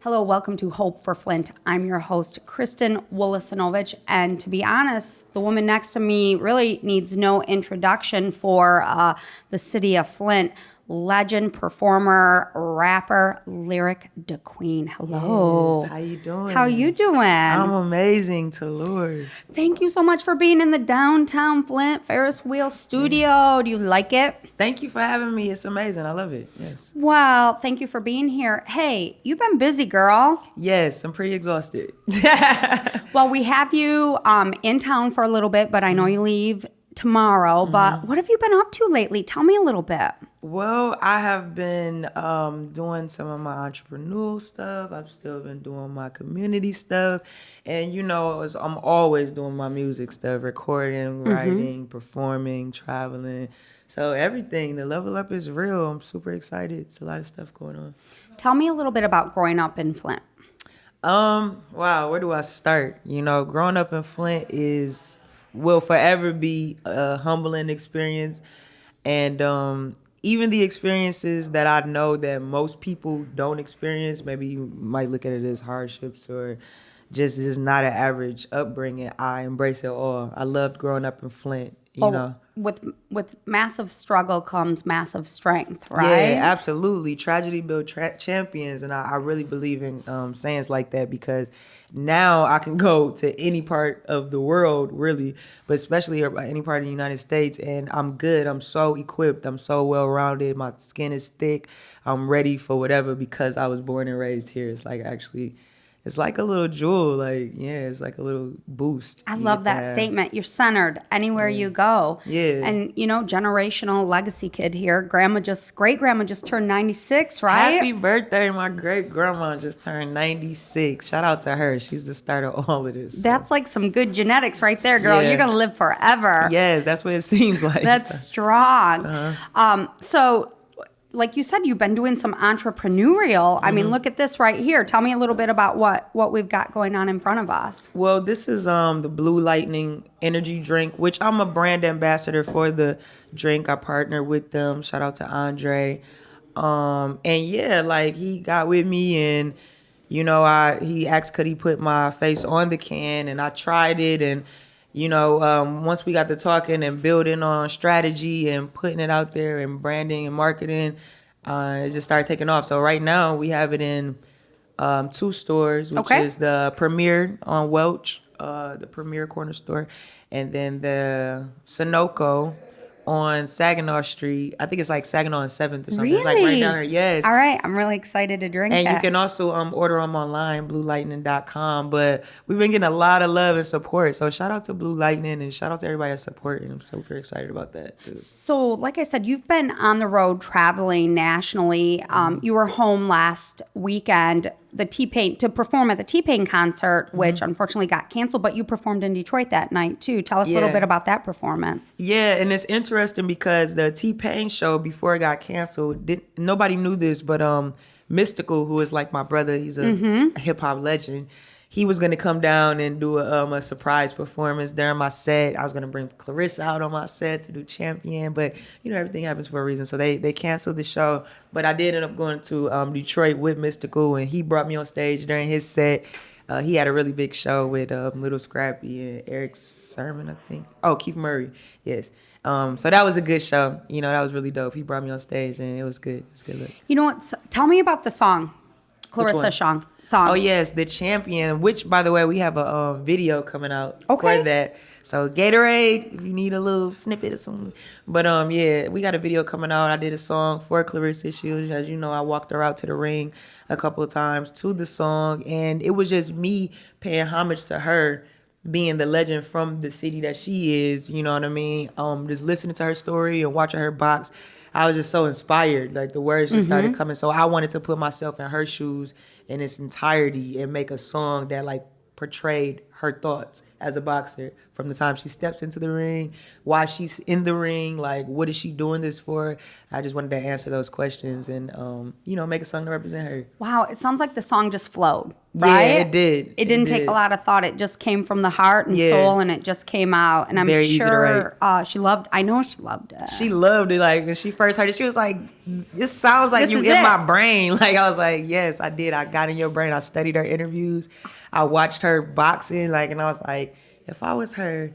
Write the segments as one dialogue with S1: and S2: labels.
S1: Hello, welcome to Hope for Flint. I'm your host, Kristen Wolosinovich, and to be honest, the woman next to me really needs no introduction for the city of Flint. Legend, performer, rapper, Lyric DeQueen. Hello.
S2: Yes, how you doing?
S1: How you doing?
S2: I'm amazing, to Lord.
S1: Thank you so much for being in the downtown Flint Ferris wheel studio. Do you like it?
S2: Thank you for having me. It's amazing. I love it. Yes.
S1: Well, thank you for being here. Hey, you've been busy, girl.
S2: Yes, I'm pretty exhausted.
S1: Well, we have you in town for a little bit, but I know you leave tomorrow. But what have you been up to lately? Tell me a little bit.
S2: Well, I have been doing some of my entrepreneurial stuff. I've still been doing my community stuff. And, I'm always doing my music stuff, recording, writing, performing, traveling. So everything, the level up is real. I'm super excited. It's a lot of stuff going on.
S1: Tell me a little bit about growing up in Flint.
S2: Wow, where do I start? Growing up in Flint will forever be a humbling experience. And even the experiences that I know that most people don't experience, maybe you might look at it as hardships or just not an average upbringing, I embrace it all. I loved growing up in Flint, you know.
S1: With massive struggle comes massive strength, right?
S2: Yeah, absolutely. Tragedy builds champions, and I really believe in sayings like that because now I can go to any part of the world, really, but especially any part of the United States, and I'm good. I'm so equipped. I'm so well-rounded. My skin is thick. I'm ready for whatever because I was born and raised here. It's like a little jewel. It's like a little boost.
S1: I love that statement. You're centered anywhere you go.
S2: Yeah.
S1: And, generational legacy kid here. Great grandma just turned 96, right?
S2: Happy birthday. My great grandma just turned 96. Shout out to her. She's the start of all of this. So.
S1: That's like some good genetics right there, girl.
S2: Yeah.
S1: You're going to live forever.
S2: Yes, that's what it seems like.
S1: That's strong. So, like you said, you've been doing some entrepreneurial. I mean, look at this right here. Tell me a little bit about what we've got going on in front of us.
S2: Well, this is the Blue Lightning energy drink, which I'm a brand ambassador for the drink. I partner with them. Shout out to Andre. And yeah, he got with me and, he asked could he put my face on the can and I tried it and once we got to talking and building on strategy and putting it out there and branding and marketing, it just started taking off. So right now we have it in 2 stores, which is the Premier on Welch, the Premier corner store, and then the Sunoco on Saginaw Street. I think it's like Saginaw and 7th or something.
S1: Really?
S2: It's like right down there. Yes.
S1: All right. I'm really excited to drink
S2: and
S1: that.
S2: You can also order them online, bluelightning.com. But we've been getting a lot of love and support. So shout out to Blue Lightning and shout out to everybody that's supporting. I'm super excited about that too.
S1: So like I said, you've been on the road traveling nationally. You were home last weekend to perform at the T-Pain concert, which unfortunately got canceled, but you performed in Detroit that night too. Tell us a little bit about that performance.
S2: Yeah, and it's interesting because the T-Pain show before it got canceled, nobody knew this, but Mystical, who is like my brother, he's a hip hop legend. He was going to come down and do a surprise performance during my set. I was going to bring Clarissa out on my set to do Champion, but everything happens for a reason. So they canceled the show, but I did end up going to Detroit with Mystical, and he brought me on stage during his set. He had a really big show with Little Scrappy and Eric Sermon, I think. Oh, Keith Murray, yes. So that was a good show. That was really dope. He brought me on stage, and it was good. It's good look.
S1: You know what? Tell me about the song, Clarissa song.
S2: Oh, yes, The Champion, which, by the way, we have a video coming out for that. So Gatorade, if you need a little snippet or something. But, we got a video coming out. I did a song for Clarissa. As you know, I walked her out to the ring a couple of times to the song. And it was just me paying homage to her, being the legend from the city that she is, you know what I mean? Just listening to her story and watching her box. I was just so inspired. The words just started coming. So I wanted to put myself in her shoes in its entirety and make a song that portrayed her thoughts as a boxer, from the time she steps into the ring, why she's in the ring, like what is she doing this for. I just wanted to answer those questions and make a song to represent her.
S1: Wow, it sounds like the song just flowed, right?
S2: Yeah, it did.
S1: It didn't take a lot of thought. It just came from the heart and soul, and it just came out. And I'm
S2: Very easy to
S1: sure I know she loved it.
S2: She loved it. Like, when she first heard it, she was like, this sounds like
S1: This
S2: you
S1: is
S2: in
S1: it.
S2: my brain. Like, I was like, yes, I did. I got in your brain. I studied her interviews. I watched her boxing. Like, and I was like, if I was her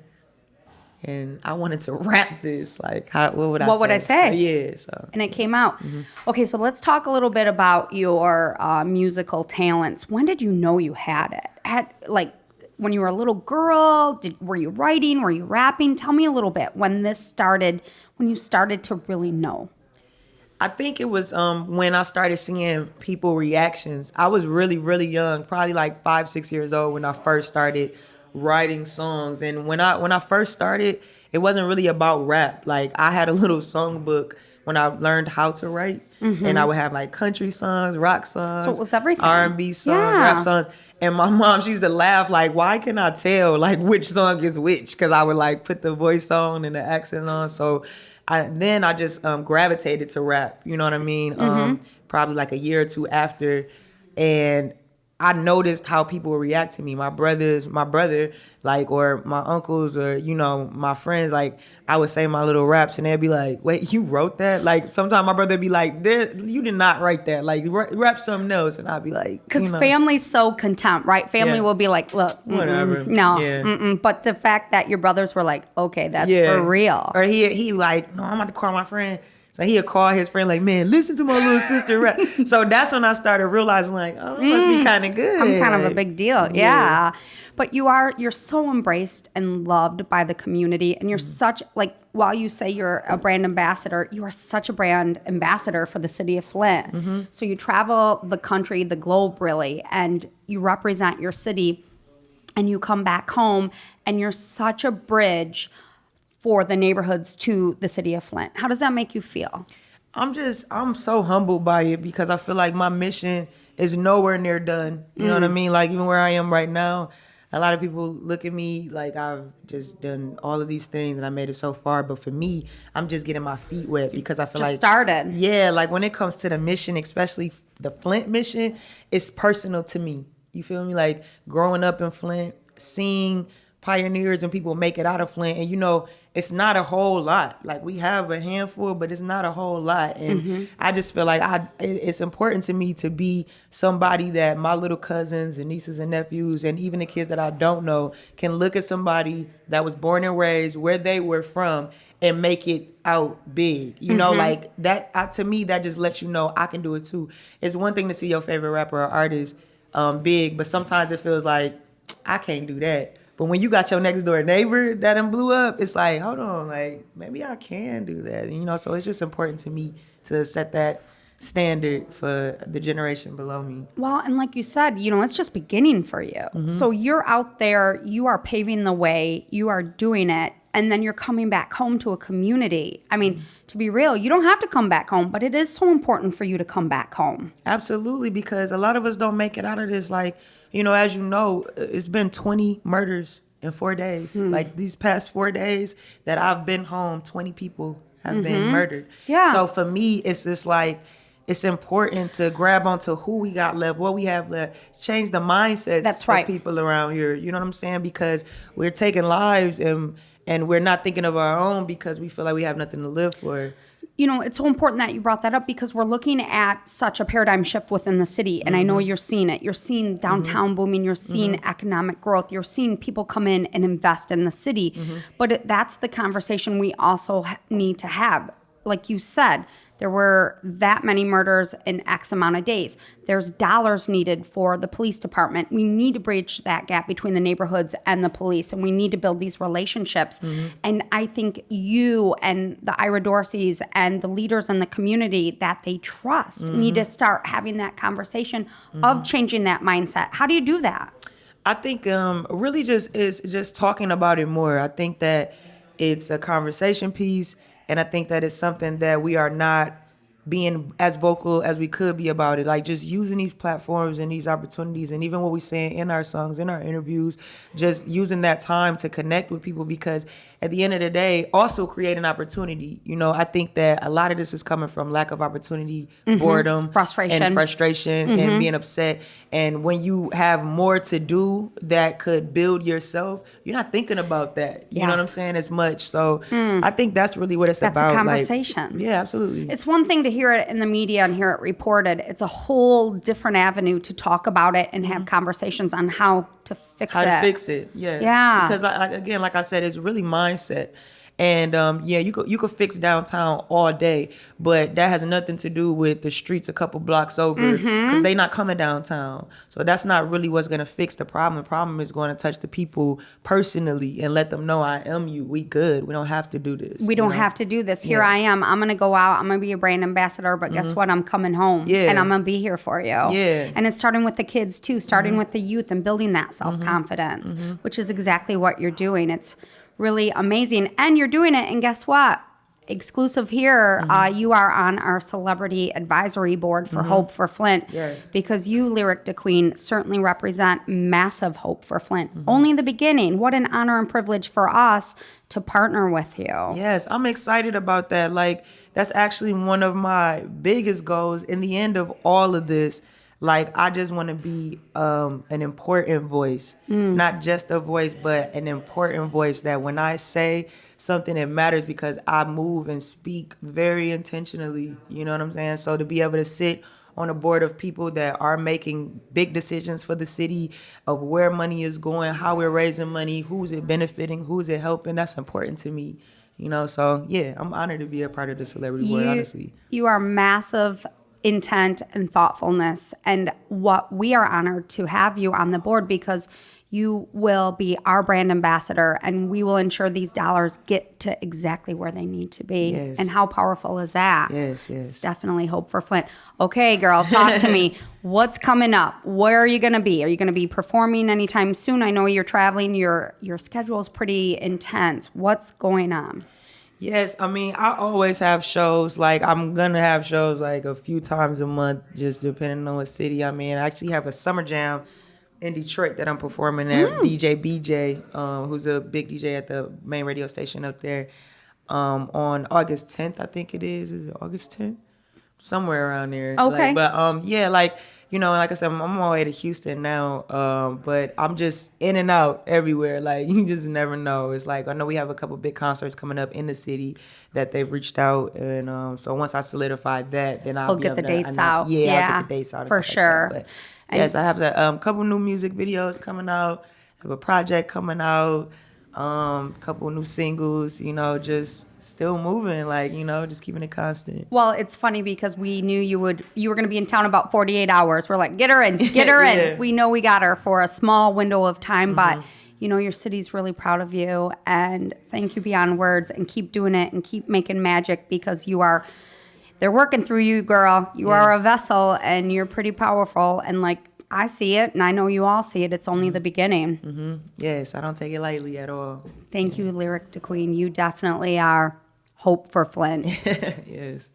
S2: and I wanted to rap this, like, what would I say?
S1: What would I say?
S2: So, yeah. So.
S1: And it came out. Okay, so let's talk a little bit about your musical talents. When did you know you had it? When you were a little girl, were you writing? Were you rapping? Tell me a little bit when you started to really know.
S2: I think it was when I started seeing people reactions. I was really, really young, probably like 5, 6 years old when I first started writing songs. And when I first started, it wasn't really about rap. Like, I had a little songbook when I learned how to write, and I would have like country songs, rock songs,
S1: So it was everything.
S2: R&B songs,
S1: Yeah.
S2: rap songs. And my mom, she used to laugh like, why can I tell like which song is which? Because I would like put the voice on and the accent on. So I just gravitated to rap. You know what I mean? Probably like a year or two after, and I noticed how people would react to me. My brother, like, or my uncles, or, my friends, like, I would say my little raps and they'd be like, wait, you wrote that? Like, sometimes my brother would be like, you did not write that. Like, rap something else. And I'd be like,
S1: Because family's so content, right? Family
S2: Yeah.
S1: will be like, look,
S2: Whatever.
S1: no.
S2: Yeah.
S1: But the fact that your brothers were like, okay, that's for real.
S2: Or he like, no, I'm about to call my friend. So he'll call his friend like, man, listen to my little sister rap. So that's when I started realizing like, oh, it must be kind of good.
S1: I'm kind of a
S2: Like,
S1: big deal. Yeah. But you're so embraced and loved by the community. And you're such, like, while you say you're a brand ambassador, you are such a brand ambassador for the city of Flint. So you travel the country, the globe really, and you represent your city, and you come back home, and you're such a bridge for the neighborhoods to the city of Flint. How does that make you feel?
S2: I'm so humbled by it because I feel like my mission is nowhere near done. You know what I mean? Like, even where I am right now, a lot of people look at me like I've just done all of these things and I made it so far. But for me, I'm just getting my feet wet because I feel
S1: Just
S2: like
S1: started.
S2: Yeah, like when it comes to the mission, especially the Flint mission, it's personal to me. You feel me? Like, growing up in Flint, seeing pioneers and people make it out of Flint, and it's not a whole lot. Like, we have a handful, but it's not a whole lot. And I just feel like it's important to me to be somebody that my little cousins and nieces and nephews, and even the kids that I don't know, can look at somebody that was born and raised where they were from and make it out big. Like that, to me, that just lets you know I can do it too. It's one thing to see your favorite rapper or artist big, but sometimes it feels like I can't do that. But when you got your next door neighbor that done blew up, it's like, hold on, like, maybe I can do that. So it's just important to me to set that standard for the generation below me.
S1: Well, and like you said, it's just beginning for you. So you're out there, you are paving the way, you are doing it, and then you're coming back home to a community. I mean, to be real, you don't have to come back home, but it is so important for you to come back home.
S2: Absolutely, because a lot of us don't make it out of this. Like, as you know, it's been 20 murders in 4 days. Like, these past 4 days that I've been home, 20 people have been murdered.
S1: Yeah.
S2: So for me, it's just like, it's important to grab onto who we got left, what we have left, change the mindset
S1: That's right.
S2: of people around here. You know what I'm saying? Because we're taking lives and we're not thinking of our own because we feel like we have nothing to live for.
S1: It's so important that you brought that up because we're looking at such a paradigm shift within the city. And I know you're seeing it. You're seeing downtown booming. You're seeing economic growth. You're seeing people come in and invest in the city. But that's the conversation we also need to have. Like you said, there were that many murders in X amount of days. There's dollars needed for the police department. We need to bridge that gap between the neighborhoods and the police, and we need to build these relationships. And I think you and the Ira Dorseys and the leaders in the community that they trust need to start having that conversation of changing that mindset. How do you do that?
S2: I think really just talking about it more. I think that it's a conversation piece. And I think that it's something that we are not being as vocal as we could be about it, like just using these platforms and these opportunities, and even what we saying in our songs, in our interviews, just using that time to connect with people, because at the end of the day, also create an opportunity. You know, I think that a lot of this is coming from lack of opportunity, boredom,
S1: Frustration.
S2: and being upset. And when you have more to do that could build yourself, you're not thinking about that. You
S1: Yeah.
S2: know what I'm saying? As much. So I think that's really what it's
S1: That's
S2: about.
S1: a conversation.
S2: Like, yeah, absolutely.
S1: It's one thing to hear it in the media and hear it reported. It's a whole different avenue to talk about it and have conversations on how to fix
S2: How
S1: it.
S2: to fix it, yeah.
S1: Yeah.
S2: Because again, like I said, it's really mindset. And yeah, you could fix downtown all day, but that has nothing to do with the streets a couple blocks over, because they not coming downtown. So that's not really what's gonna fix the problem. The problem is going to touch the people personally and let them know, I am you. We good. We don't have to do this.
S1: We don't have to do this. Here
S2: Yeah.
S1: I am. I'm going to go out. I'm going to be a brand ambassador, but guess what? I'm coming home.
S2: Yeah.
S1: And I'm going to be here for you.
S2: Yeah.
S1: And it's starting with the kids too, starting with the youth and building that self-confidence, which is exactly what you're doing. It's really amazing. And you're doing it. And guess what? Exclusive here, you are on our celebrity advisory board for Hope for Flint.
S2: Yes.
S1: Because you, Lyric to Queen, certainly represent massive hope for Flint. Only the beginning. What an honor and privilege for us to partner with you.
S2: Yes, I'm excited about that. Like, that's actually one of my biggest goals in the end of all of this. Like, I just want to be an important voice, not just a voice, but an important voice that when I say something, it matters, because I move and speak very intentionally. You know what I'm saying? So to be able to sit on a board of people that are making big decisions for the city of where money is going, how we're raising money, who's it benefiting, who's it helping, that's important to me. You know, so yeah, I'm honored to be a part of the celebrity board, honestly.
S1: You are massive intent and thoughtfulness, and what we are honored to have you on the board, because you will be our brand ambassador, and we will ensure these dollars get to exactly where they need to be.
S2: Yes.
S1: And how powerful is that?
S2: Yes,
S1: It's
S2: yes.
S1: definitely hope for Flint. Okay, girl, talk to me. What's coming up? Where are you going to be? Are you going to be performing anytime soon? I know you're traveling. Your schedule is pretty intense. What's going on?
S2: Yes, I mean, I always have shows. Like, I'm going to have shows like a few times a month, just depending on what city I'm in. I actually have a summer jam in Detroit that I'm performing at. DJ BJ, who's a big DJ at the main radio station up there, on August 10th, I think it is. Is it August 10th? Somewhere around there.
S1: Okay.
S2: Like, but yeah, like, you know, like I said, I'm on my way to Houston now, but I'm just in and out everywhere. Like, you just never know. It's like, I know we have a couple big concerts coming up in the city that they've reached out, and so once I solidify that, then I'll
S1: We'll get the dates out.
S2: Yeah, I'll get the dates out. and
S1: for
S2: stuff
S1: sure.
S2: Like that. But yes, I have a couple new music videos coming out. I have a project coming out. Couple new singles, you know, just still moving, like, you know, just keeping it constant.
S1: Well, it's funny because we knew you were going to be in town about 48 hours. We're like, get her in, get her
S2: Yeah.
S1: in. We know we got her for a small window of time, but you know, your city's really proud of you, and thank you beyond words, and keep doing it and keep making magic, because they're working through you, girl. You are a vessel, and you're pretty powerful, and like, I see it, and I know you all see it. It's only the beginning.
S2: Yes, I don't take it lightly at all.
S1: Thank you, Lyric to Queen. You definitely are hope for Flint.
S2: Yes.